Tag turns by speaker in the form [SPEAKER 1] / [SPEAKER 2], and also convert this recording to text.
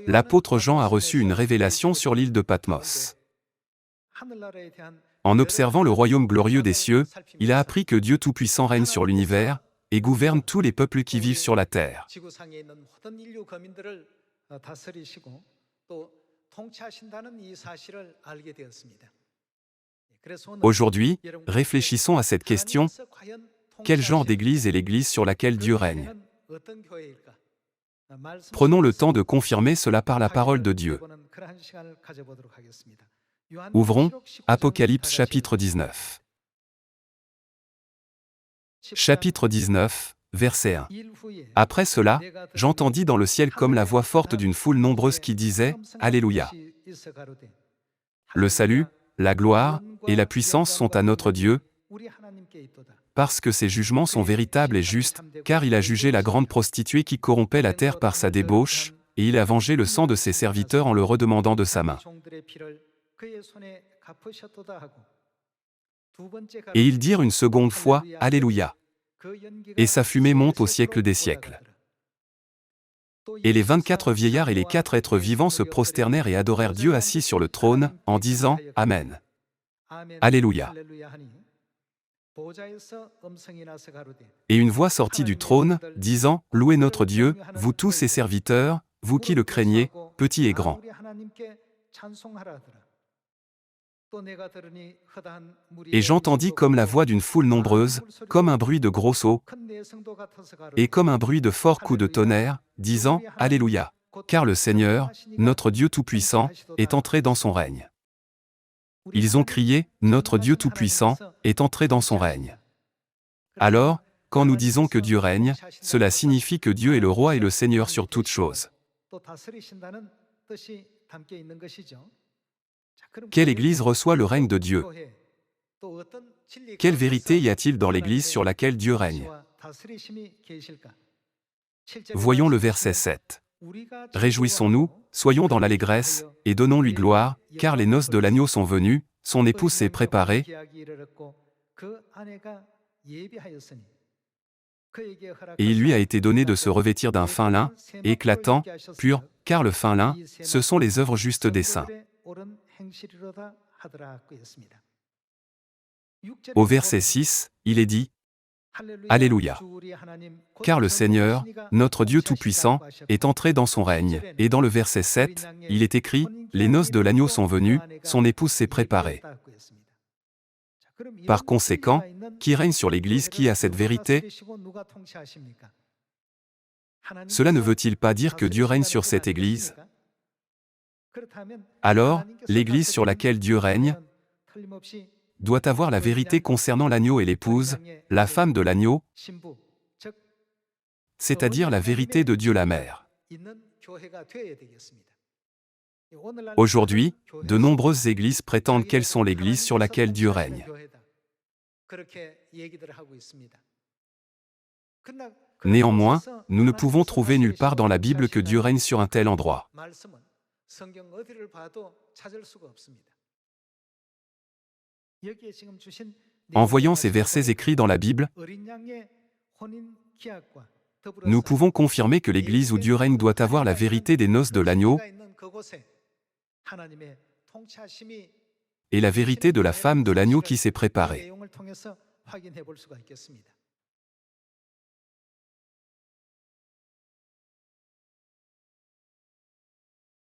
[SPEAKER 1] l'apôtre Jean a reçu une révélation sur l'île de Patmos. En observant le royaume glorieux des cieux, il a appris que Dieu Tout-Puissant règne sur l'univers et gouverne tous les peuples qui vivent sur la terre. Aujourd'hui, réfléchissons à cette question: quel genre d'église est l'église sur laquelle Dieu règne? Prenons le temps de confirmer cela par la parole de Dieu. Ouvrons Apocalypse chapitre 19. Chapitre 19, verset 1. Après cela, j'entendis dans le ciel comme la voix forte d'une foule nombreuse qui disait: Alléluia! Le salut, la gloire et la puissance sont à notre Dieu, parce que ses jugements sont véritables et justes, car il a jugé la grande prostituée qui corrompait la terre par sa débauche, et il a vengé le sang de ses serviteurs en le redemandant de sa main. Et ils dirent une seconde fois: Alléluia! Et sa fumée monte au siècle des siècles. Et les 24 vieillards et les 4 êtres vivants se prosternèrent et adorèrent Dieu assis sur le trône, en disant: Amen. Alléluia. Et une voix sortit du trône, disant: Louez notre Dieu, vous tous ses serviteurs, vous qui le craignez, petits et grands. Et j'entendis comme la voix d'une foule nombreuse, comme un bruit de grosses eaux, et comme un bruit de forts coups de tonnerre, disant: Alléluia! Car le Seigneur, notre Dieu Tout-Puissant, est entré dans son règne. Ils ont crié: Notre Dieu Tout-Puissant est entré dans son règne. Alors, quand nous disons que Dieu règne, cela signifie que Dieu est le roi et le Seigneur sur toutes choses. Quelle Église reçoit le règne de Dieu? Quelle vérité y a-t-il dans l'Église sur laquelle Dieu règne? Voyons le verset 7. Réjouissons-nous, soyons dans l'allégresse, et donnons-lui gloire, car les noces de l'agneau sont venues, son épouse s'est préparée, et il lui a été donné de se revêtir d'un fin lin, éclatant, pur, car le fin lin, ce sont les œuvres justes des saints. Au verset 6, il est dit: Alléluia! Car le Seigneur, notre Dieu Tout-Puissant, est entré dans son règne. Et dans le verset 7, il est écrit: Les noces de l'agneau sont venues, son épouse s'est préparée. Par conséquent, qui règne sur l'Église, qui a cette vérité? Cela ne veut-il pas dire que Dieu règne sur cette Église? Alors, l'Église sur laquelle Dieu règne doit avoir la vérité concernant l'agneau et l'épouse, la femme de l'agneau, c'est-à-dire la vérité de Dieu la Mère. Aujourd'hui, de nombreuses églises prétendent qu'elles sont l'Église sur laquelle Dieu règne. Néanmoins, nous ne pouvons trouver nulle part dans la Bible que Dieu règne sur un tel endroit. En voyant ces versets écrits dans la Bible, nous pouvons confirmer que l'Église où Dieu règne doit avoir la vérité des noces de l'agneau et la vérité de la femme de l'agneau qui s'est préparée.